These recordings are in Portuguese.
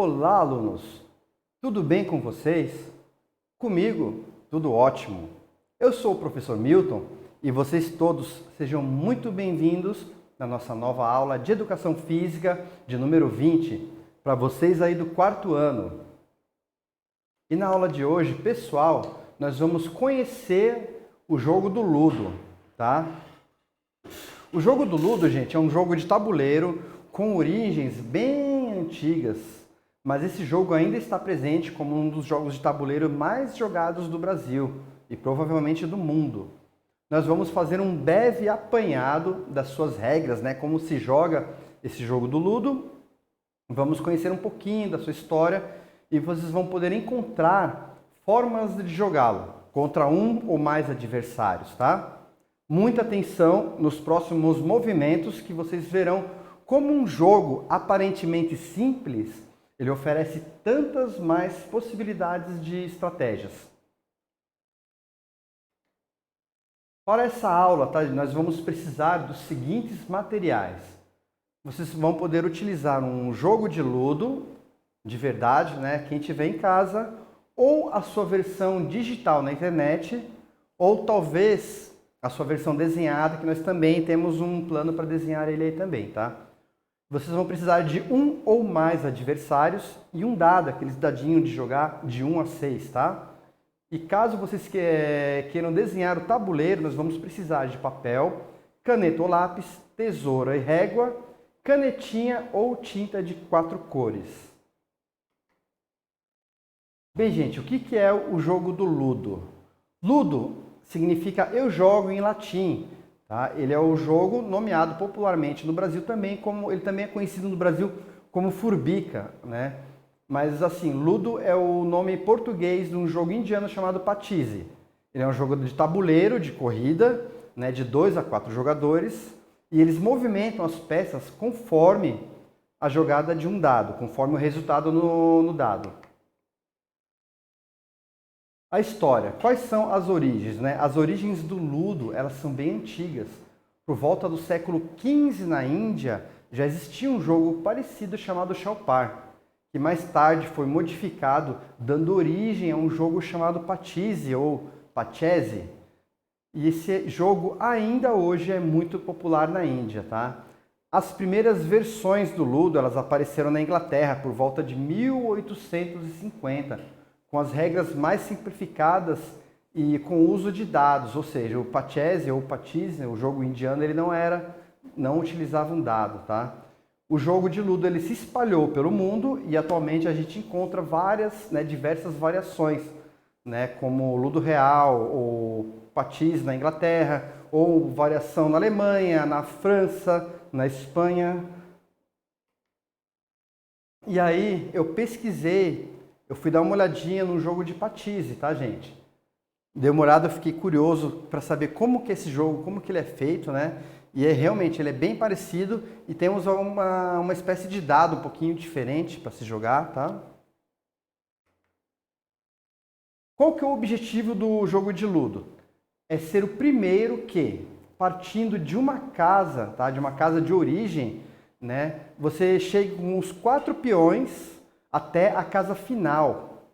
Olá, alunos! Tudo bem com vocês? Comigo, tudo ótimo. Eu sou o professor Milton e vocês todos sejam muito bem-vindos na nossa nova aula de Educação Física de número 20, para vocês aí do quarto ano. E na aula de hoje, pessoal, nós vamos conhecer o jogo do Ludo, tá? O jogo do Ludo, gente, é um jogo de tabuleiro com origens bem antigas, mas esse jogo ainda está presente como um dos jogos de tabuleiro mais jogados do Brasil e provavelmente do mundo. Nós vamos fazer um breve apanhado das suas regras, né? Como se joga esse jogo do Ludo. Vamos conhecer um pouquinho da sua história e vocês vão poder encontrar formas de jogá-lo contra um ou mais adversários, tá? Muita atenção nos próximos movimentos que vocês verão como um jogo aparentemente simples, ele oferece tantas mais possibilidades de estratégias. Para essa aula, tá, nós vamos precisar dos seguintes materiais. Vocês vão poder utilizar um jogo de Ludo, de verdade, né? Quem tiver em casa, ou a sua versão digital na internet, ou talvez a sua versão desenhada, que nós também temos um plano para desenhar ele aí também, tá? Vocês vão precisar de um ou mais adversários e um dado, aqueles dadinhos de jogar de 1 a 6, tá? E caso vocês queiram desenhar o tabuleiro, nós vamos precisar de papel, caneta ou lápis, tesoura e régua, canetinha ou tinta de 4 cores. Bem, gente, o que é o jogo do Ludo? Ludo significa eu jogo em latim. Tá? Ele é o jogo nomeado popularmente no Brasil também, ele também é conhecido no Brasil como furbica, né? Mas assim, Ludo é o nome português de um jogo indiano chamado patise. Ele é um jogo de tabuleiro, de corrida, né, de 2 a 4 jogadores, e eles movimentam as peças conforme a jogada de um dado, conforme o resultado no dado. A história. Quais são as origens, né? As origens do Ludo, elas são bem antigas. Por volta do século XV na Índia, já existia um jogo parecido chamado Chaupar, que mais tarde foi modificado, dando origem a um jogo chamado Patise ou Pachese. E esse jogo ainda hoje é muito popular na Índia, tá? As primeiras versões do Ludo, elas apareceram na Inglaterra por volta de 1850, com as regras mais simplificadas e com o uso de dados, ou seja, o Pachese ou Patise, o jogo indiano, ele não utilizava um dado, tá? O jogo de Ludo ele se espalhou pelo mundo e atualmente a gente encontra diversas variações, né, como o Ludo Real ou Patise na Inglaterra, ou variação na Alemanha, na França, na Espanha. E aí eu pesquisei. Eu fui dar uma olhadinha no jogo de Patise, tá, gente? Dei uma olhada, eu fiquei curioso para saber como que esse jogo, como que ele é feito, né? E realmente ele é bem parecido e temos uma espécie de dado um pouquinho diferente para se jogar, tá? Qual que é o objetivo do jogo de Ludo? É ser o primeiro que, partindo de uma casa, tá? De uma casa de origem, né? Você chega com os 4 peões até a casa final.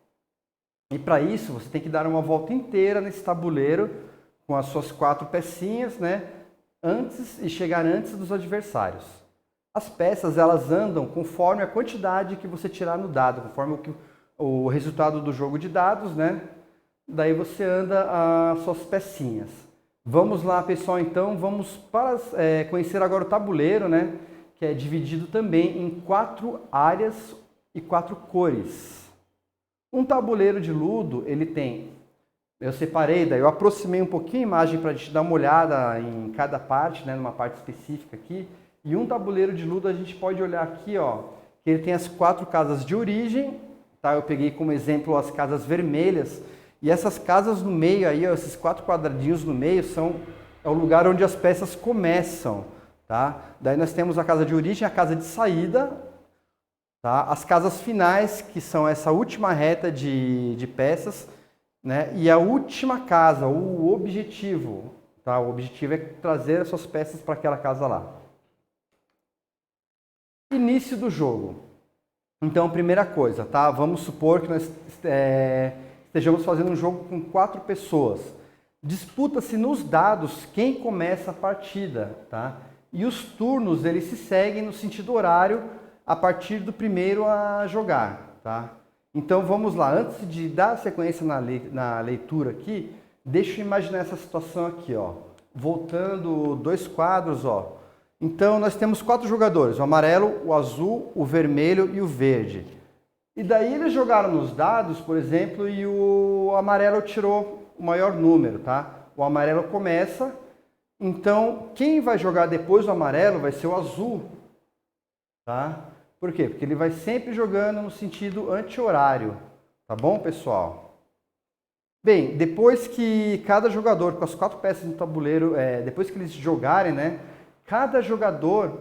E para isso você tem que dar uma volta inteira nesse tabuleiro com as suas 4 pecinhas, né? E chegar antes dos adversários. As peças elas andam conforme a quantidade que você tirar no dado, conforme o resultado do jogo de dados, né? Daí você anda as suas pecinhas. Vamos lá, pessoal, então vamos conhecer agora o tabuleiro, né? Que é dividido também em 4 áreas e 4 cores. Um tabuleiro de Ludo, ele tem, eu separei, daí eu aproximei um pouquinho a imagem para a gente dar uma olhada em cada parte, né, numa parte específica aqui. E um tabuleiro de Ludo a gente pode olhar aqui, ó, que ele tem as 4 casas de origem, tá? Eu peguei como exemplo as casas vermelhas, e essas casas no meio aí, ó, esses 4 quadradinhos no meio é o lugar onde as peças começam, tá? Daí nós temos a casa de origem, a casa de saída. Tá? As casas finais, que são essa última reta de peças, né? E a última casa, o objetivo. Tá? O objetivo é trazer as suas peças para aquela casa lá. Início do jogo. Então, primeira coisa, tá? Vamos supor que nós estejamos fazendo um jogo com 4 pessoas. Disputa-se nos dados quem começa a partida, tá? E os turnos, eles se seguem no sentido horário a partir do primeiro a jogar, tá? Então, vamos lá. Antes de dar sequência na leitura aqui, deixa eu imaginar essa situação aqui, ó. Voltando 2 quadros, ó. Então, nós temos 4 jogadores, o amarelo, o azul, o vermelho e o verde. E daí eles jogaram nos dados, por exemplo, e o amarelo tirou o maior número, tá? O amarelo começa, então quem vai jogar depois do amarelo vai ser o azul, tá? Por quê? Porque ele vai sempre jogando no sentido anti-horário, tá bom, pessoal? Bem, depois que cada jogador, com as 4 peças no tabuleiro, depois que eles jogarem, né? Cada jogador,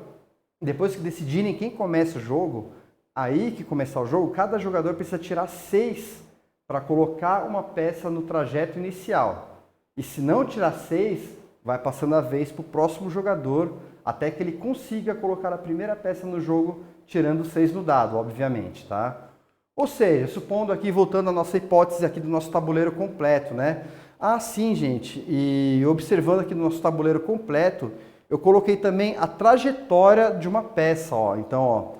depois que decidirem quem começa o jogo, aí que começar o jogo, cada jogador precisa tirar 6 para colocar uma peça no trajeto inicial. E se não tirar 6, vai passando a vez para o próximo jogador, até que ele consiga colocar a primeira peça no jogo, tirando 6 no dado, obviamente, tá? Ou seja, supondo aqui, voltando à nossa hipótese aqui do nosso tabuleiro completo, né? Ah, sim, gente, e observando aqui no nosso tabuleiro completo, eu coloquei também a trajetória de uma peça, ó. Então, ó,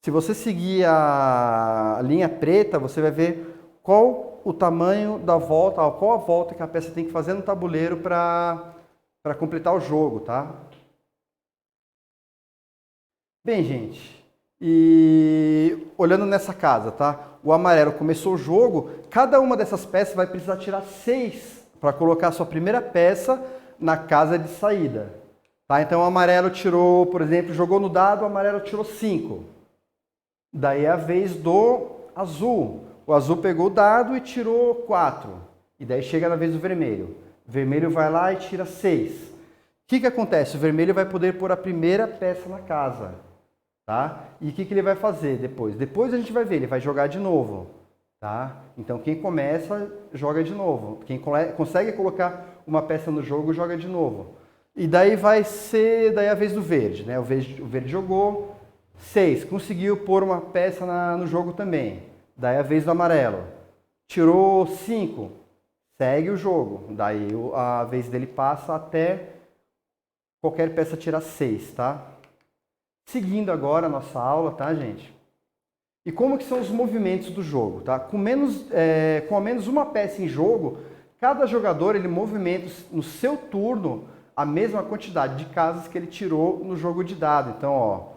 se você seguir a linha preta, você vai ver qual o tamanho da volta, ó, qual a volta que a peça tem que fazer no tabuleiro para completar o jogo, tá? Bem, gente, e olhando nessa casa, tá? O amarelo começou o jogo, cada uma dessas peças vai precisar tirar 6 para colocar a sua primeira peça na casa de saída. Tá? Então o amarelo tirou, por exemplo, jogou no dado, o amarelo tirou 5. Daí é a vez do azul. O azul pegou o dado e tirou 4. E daí chega na vez do vermelho. O vermelho vai lá e tira 6. O que acontece? O vermelho vai poder pôr a primeira peça na casa. Tá? E o que ele vai fazer depois? Depois a gente vai ver, ele vai jogar de novo. Tá? Então quem começa, joga de novo. Quem consegue colocar uma peça no jogo, joga de novo. E daí vai ser a vez do verde, né? O verde jogou 6, conseguiu pôr uma peça no jogo também. Daí a vez do amarelo. Tirou 5, segue o jogo. Daí a vez dele passa até qualquer peça tirar 6, tá? Seguindo agora a nossa aula, tá, gente? E como que são os movimentos do jogo, tá? Com ao menos uma peça em jogo, cada jogador ele movimenta no seu turno a mesma quantidade de casas que ele tirou no jogo de dado. Então, ó,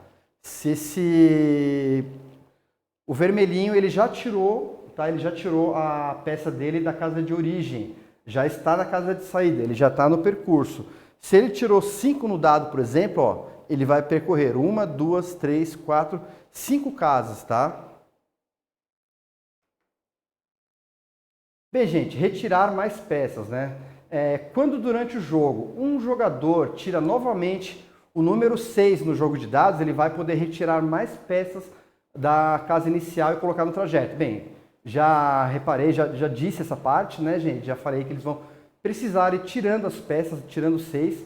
o vermelhinho ele já tirou, tá? Ele já tirou a peça dele da casa de origem, já está na casa de saída, ele já está no percurso. Se ele tirou 5 no dado, por exemplo, ó, ele vai percorrer 1, 2, 3, 4, 5 casas, tá? Bem, gente, retirar mais peças, né? Quando durante o jogo um jogador tira novamente o número 6 no jogo de dados, ele vai poder retirar mais peças da casa inicial e colocar no trajeto. Bem, já reparei, já disse essa parte, né, gente? Já falei que eles vão precisar ir tirando as peças, tirando 6.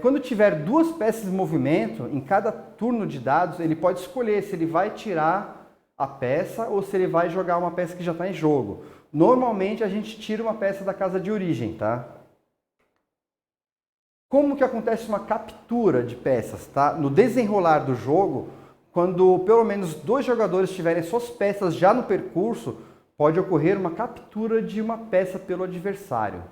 Quando tiver 2 peças em movimento, em cada turno de dados, ele pode escolher se ele vai tirar a peça ou se ele vai jogar uma peça que já está em jogo. Normalmente a gente tira uma peça da casa de origem, tá? Como que acontece uma captura de peças, tá? No desenrolar do jogo, quando pelo menos 2 jogadores tiverem suas peças já no percurso, pode ocorrer uma captura de uma peça pelo adversário.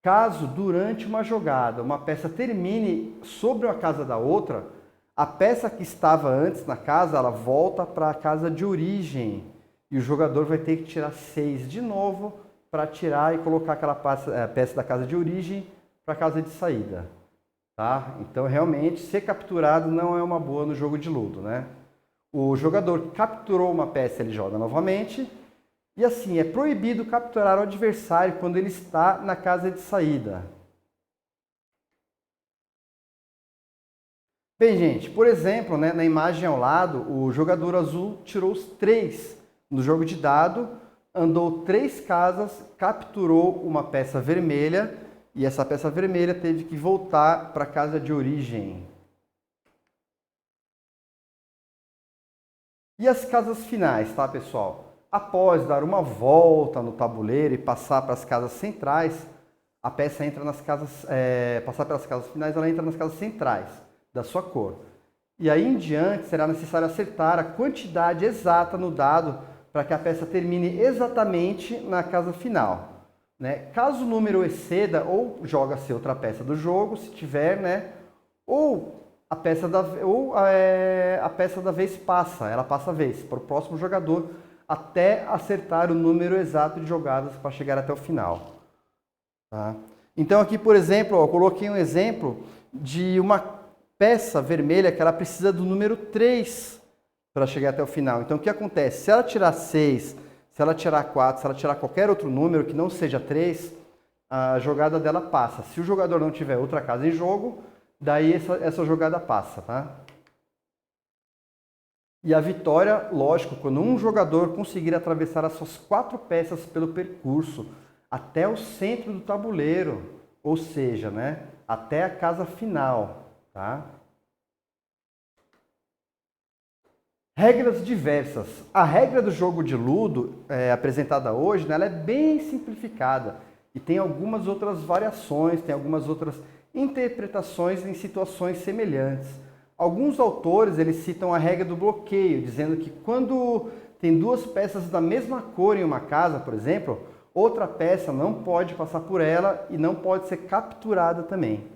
Caso durante uma jogada uma peça termine sobre a casa da outra, a peça que estava antes na casa, ela volta para a casa de origem. E o jogador vai ter que tirar 6 de novo para tirar e colocar aquela peça da casa de origem para a casa de saída. Tá? Então, realmente, ser capturado não é uma boa no jogo de ludo, né? O jogador que capturou uma peça, ele joga novamente. E assim, é proibido capturar o adversário quando ele está na casa de saída. Bem, gente, por exemplo, né, na imagem ao lado, o jogador azul tirou os 3 no jogo de dado, andou 3 casas, capturou uma peça vermelha e essa peça vermelha teve que voltar para a casa de origem. E as casas finais, tá, pessoal? Após dar uma volta no tabuleiro e passar para as casas centrais, a peça entra nas casas, passar pelas casas finais, ela entra nas casas centrais da sua cor. E aí em diante será necessário acertar a quantidade exata no dado para que a peça termine exatamente na casa final. Né? Caso o número exceda, ou joga-se outra peça do jogo, se tiver, né? Ou a peça da vez passa, ela passa a vez para o próximo jogador até acertar o número exato de jogadas para chegar até o final. Tá? Então aqui, por exemplo, eu coloquei um exemplo de uma peça vermelha que ela precisa do número 3 para chegar até o final. Então o que acontece? Se ela tirar 6, se ela tirar 4, se ela tirar qualquer outro número que não seja 3, a jogada dela passa. Se o jogador não tiver outra casa em jogo, daí essa jogada passa, tá? E a vitória, lógico, quando um jogador conseguir atravessar as suas 4 peças pelo percurso até o centro do tabuleiro, ou seja, né, até a casa final, tá? Regras diversas. A regra do jogo de Ludo, apresentada hoje, né, ela é bem simplificada e tem algumas outras variações, tem algumas outras interpretações em situações semelhantes. Alguns autores eles citam a regra do bloqueio, dizendo que quando tem 2 peças da mesma cor em uma casa, por exemplo, outra peça não pode passar por ela e não pode ser capturada também.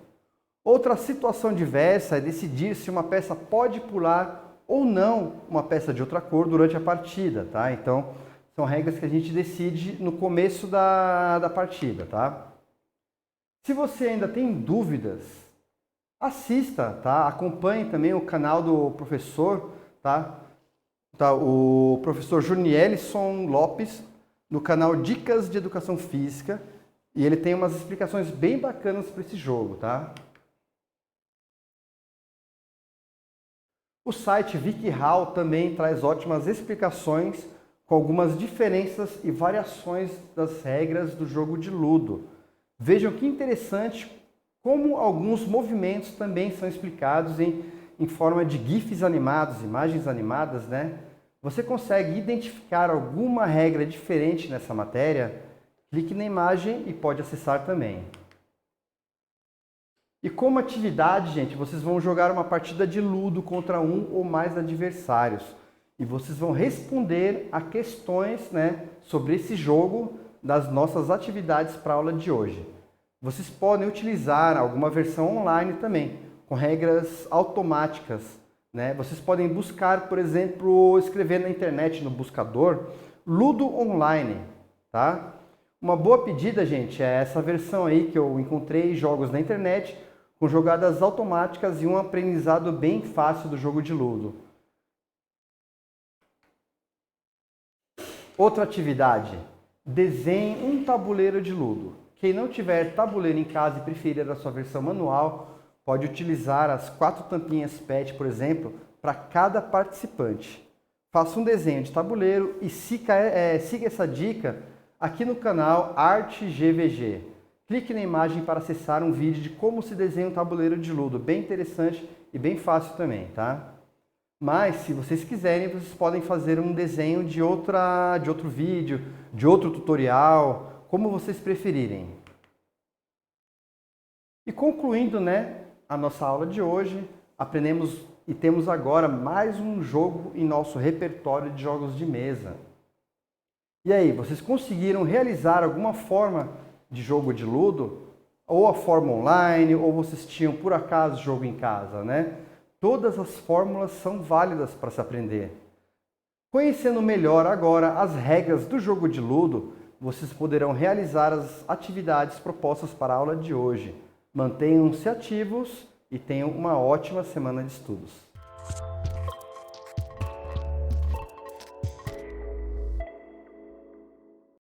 Outra situação diversa é decidir se uma peça pode pular ou não uma peça de outra cor durante a partida, tá? Então, são regras que a gente decide no começo da partida, tá? Se você ainda tem dúvidas, assista, tá? Acompanhe também o canal do professor, tá? O professor Junielson Lopes, no canal Dicas de Educação Física, e ele tem umas explicações bem bacanas para esse jogo, tá? O site WikiHow também traz ótimas explicações com algumas diferenças e variações das regras do jogo de Ludo. Vejam que interessante como alguns movimentos também são explicados em forma de GIFs animados, imagens animadas, né? Você consegue identificar alguma regra diferente nessa matéria? Clique na imagem e pode acessar também. E como atividade, gente, vocês vão jogar uma partida de Ludo contra um ou mais adversários. E vocês vão responder a questões, né, sobre esse jogo das nossas atividades para a aula de hoje. Vocês podem utilizar alguma versão online também, com regras automáticas, né? Vocês podem buscar, por exemplo, escrever na internet, no buscador, Ludo Online, tá? Uma boa pedida, gente, é essa versão aí que eu encontrei, jogos na internet, com jogadas automáticas e um aprendizado bem fácil do jogo de Ludo. Outra atividade, desenhe um tabuleiro de Ludo. Quem não tiver tabuleiro em casa e preferir a sua versão manual, pode utilizar as 4 tampinhas PET, por exemplo, para cada participante. Faça um desenho de tabuleiro e siga essa dica aqui no canal Arte GVG. Clique na imagem para acessar um vídeo de como se desenha um tabuleiro de Ludo, bem interessante e bem fácil também, tá? Mas, se vocês quiserem, vocês podem fazer um desenho de outro vídeo, de outro tutorial, como vocês preferirem. E concluindo, né, a nossa aula de hoje, aprendemos e temos agora mais um jogo em nosso repertório de jogos de mesa. E aí, vocês conseguiram realizar alguma forma de jogo de Ludo? Ou a forma online, ou vocês tinham por acaso jogo em casa, né? Todas as fórmulas são válidas para se aprender. Conhecendo melhor agora as regras do jogo de Ludo, vocês poderão realizar as atividades propostas para a aula de hoje. Mantenham-se ativos e tenham uma ótima semana de estudos.